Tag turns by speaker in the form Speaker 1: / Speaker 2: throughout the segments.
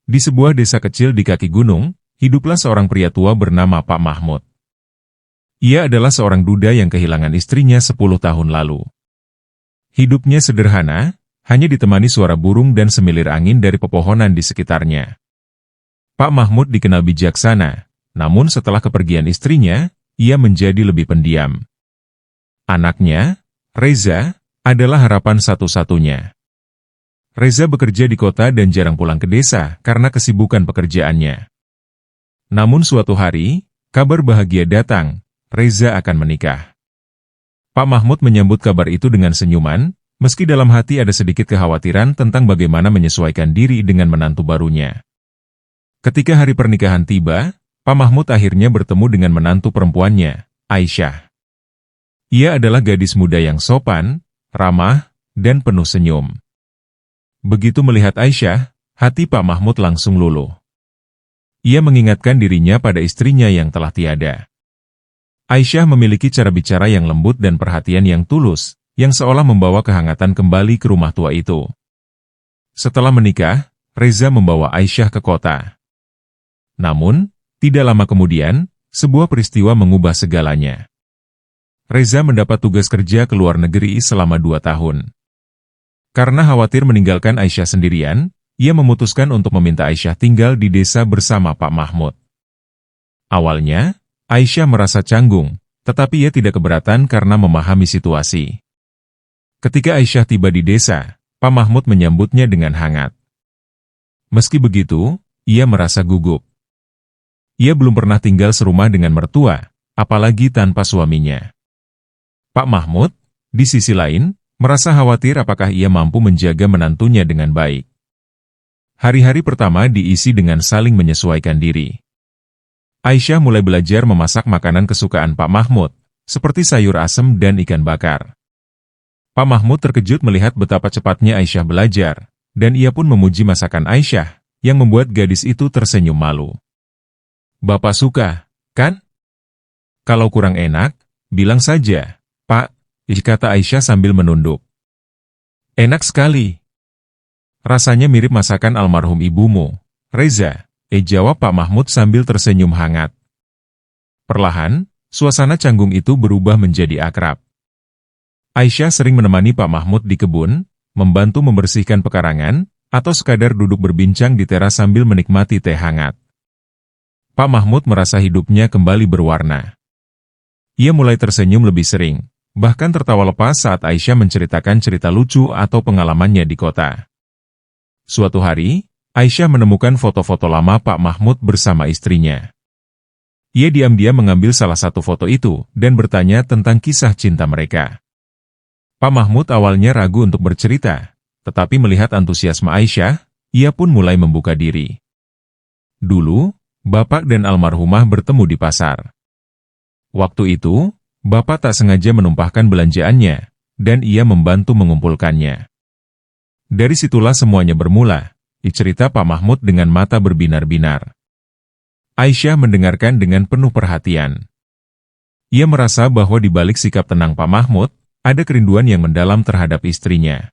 Speaker 1: Di sebuah desa kecil di kaki gunung, hiduplah seorang pria tua bernama Pak Mahmud. Ia adalah seorang duda yang kehilangan istrinya 10 tahun lalu. Hidupnya sederhana, hanya ditemani suara burung dan semilir angin dari pepohonan di sekitarnya. Pak Mahmud dikenal bijaksana, namun setelah kepergian istrinya, ia menjadi lebih pendiam. Anaknya, Reza, adalah harapan satu-satunya. Reza bekerja di kota dan jarang pulang ke desa karena kesibukan pekerjaannya. Namun suatu hari, kabar bahagia datang, Reza akan menikah. Pak Mahmud menyambut kabar itu dengan senyuman, meski dalam hati ada sedikit kekhawatiran tentang bagaimana menyesuaikan diri dengan menantu barunya. Ketika hari pernikahan tiba, Pak Mahmud akhirnya bertemu dengan menantu perempuannya, Aisyah. Ia adalah gadis muda yang sopan, ramah, dan penuh senyum. Begitu melihat Aisyah, hati Pak Mahmud langsung luluh. Ia mengingatkan dirinya pada istrinya yang telah tiada. Aisyah memiliki cara bicara yang lembut dan perhatian yang tulus, yang seolah membawa kehangatan kembali ke rumah tua itu. Setelah menikah, Reza membawa Aisyah ke kota. Namun, tidak lama kemudian, sebuah peristiwa mengubah segalanya. Reza mendapat tugas kerja ke luar negeri selama 2 tahun. Karena khawatir meninggalkan Aisyah sendirian, ia memutuskan untuk meminta Aisyah tinggal di desa bersama Pak Mahmud. Awalnya, Aisyah merasa canggung, tetapi ia tidak keberatan karena memahami situasi. Ketika Aisyah tiba di desa, Pak Mahmud menyambutnya dengan hangat. Meski begitu, ia merasa gugup. Ia belum pernah tinggal serumah dengan mertua, apalagi tanpa suaminya. Pak Mahmud, di sisi lain, merasa khawatir apakah ia mampu menjaga menantunya dengan baik. Hari-hari pertama diisi dengan saling menyesuaikan diri. Aisyah mulai belajar memasak makanan kesukaan Pak Mahmud, seperti sayur asem dan ikan bakar. Pak Mahmud terkejut melihat betapa cepatnya Aisyah belajar, dan ia pun memuji masakan Aisyah, yang membuat gadis itu tersenyum malu. "Bapak suka, kan? Kalau kurang enak, bilang saja, Pak," kata Aisyah sambil menunduk. "Enak sekali. Rasanya mirip masakan almarhum ibumu, Reza," jawab Pak Mahmud sambil tersenyum hangat. Perlahan, suasana canggung itu berubah menjadi akrab. Aisyah sering menemani Pak Mahmud di kebun, membantu membersihkan pekarangan, atau sekadar duduk berbincang di teras sambil menikmati teh hangat. Pak Mahmud merasa hidupnya kembali berwarna. Ia mulai tersenyum lebih sering, bahkan tertawa lepas saat Aisyah menceritakan cerita lucu atau pengalamannya di kota. Suatu hari, Aisyah menemukan foto-foto lama Pak Mahmud bersama istrinya. Ia diam-diam mengambil salah satu foto itu dan bertanya tentang kisah cinta mereka. Pak Mahmud awalnya ragu untuk bercerita, tetapi melihat antusiasme Aisyah, ia pun mulai membuka diri. Dulu, Bapak dan almarhumah bertemu di pasar. Waktu itu, Bapak tak sengaja menumpahkan belanjaannya, dan ia membantu mengumpulkannya. Dari situlah semuanya bermula, cerita Pak Mahmud dengan mata berbinar-binar. Aisyah mendengarkan dengan penuh perhatian. Ia merasa bahwa di balik sikap tenang Pak Mahmud, ada kerinduan yang mendalam terhadap istrinya.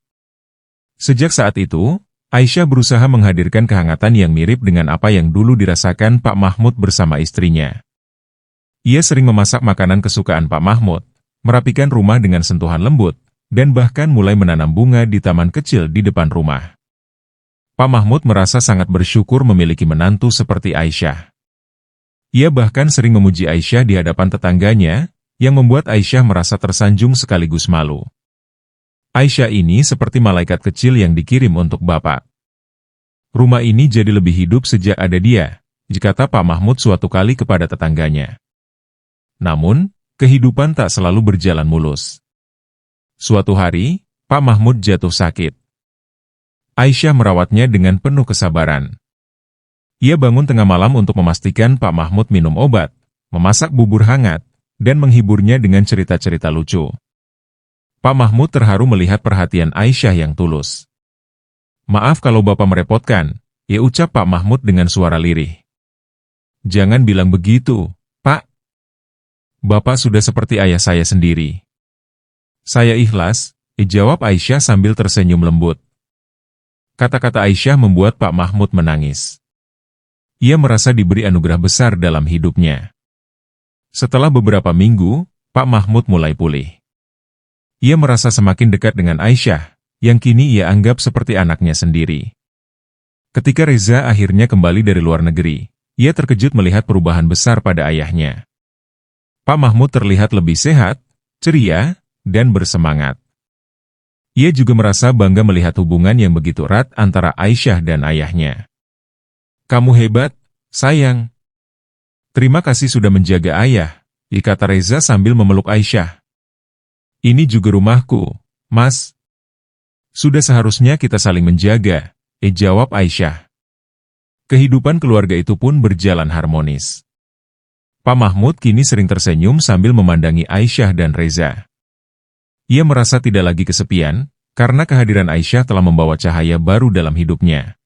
Speaker 1: Sejak saat itu, Aisyah berusaha menghadirkan kehangatan yang mirip dengan apa yang dulu dirasakan Pak Mahmud bersama istrinya. Ia sering memasak makanan kesukaan Pak Mahmud, merapikan rumah dengan sentuhan lembut, dan bahkan mulai menanam bunga di taman kecil di depan rumah. Pak Mahmud merasa sangat bersyukur memiliki menantu seperti Aisyah. Ia bahkan sering memuji Aisyah di hadapan tetangganya, yang membuat Aisyah merasa tersanjung sekaligus malu. Aisyah ini seperti malaikat kecil yang dikirim untuk Bapak. Rumah ini jadi lebih hidup sejak ada dia, kata Pak Mahmud suatu kali kepada tetangganya. Namun, kehidupan tak selalu berjalan mulus. Suatu hari, Pak Mahmud jatuh sakit. Aisyah merawatnya dengan penuh kesabaran. Ia bangun tengah malam untuk memastikan Pak Mahmud minum obat, memasak bubur hangat, dan menghiburnya dengan cerita-cerita lucu. Pak Mahmud terharu melihat perhatian Aisyah yang tulus. "Maaf kalau Bapak merepotkan," ucap Pak Mahmud dengan suara lirih. "Jangan bilang begitu, Pak. Bapak sudah seperti ayah saya sendiri." "Saya ikhlas," jawab Aisyah sambil tersenyum lembut. Kata-kata Aisyah membuat Pak Mahmud menangis. Ia merasa diberi anugerah besar dalam hidupnya. Setelah beberapa minggu, Pak Mahmud mulai pulih. Ia merasa semakin dekat dengan Aisyah, yang kini ia anggap seperti anaknya sendiri. Ketika Reza akhirnya kembali dari luar negeri, ia terkejut melihat perubahan besar pada ayahnya. Pak Mahmud terlihat lebih sehat, ceria, dan bersemangat. Ia juga merasa bangga melihat hubungan yang begitu erat antara Aisyah dan ayahnya. "Kamu hebat, sayang. Terima kasih sudah menjaga ayah," kata Reza sambil memeluk Aisyah. "Ini juga rumahku, Mas. Sudah seharusnya kita saling menjaga," jawab Aisyah. Kehidupan keluarga itu pun berjalan harmonis. Pak Mahmud kini sering tersenyum sambil memandangi Aisyah dan Reza. Ia merasa tidak lagi kesepian, karena kehadiran Aisyah telah membawa cahaya baru dalam hidupnya.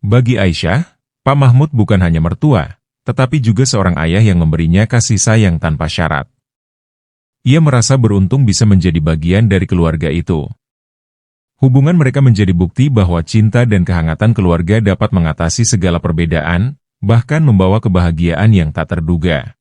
Speaker 1: Bagi Aisyah, Pak Mahmud bukan hanya mertua, tetapi juga seorang ayah yang memberinya kasih sayang tanpa syarat. Ia merasa beruntung bisa menjadi bagian dari keluarga itu. Hubungan mereka menjadi bukti bahwa cinta dan kehangatan keluarga dapat mengatasi segala perbedaan, bahkan membawa kebahagiaan yang tak terduga.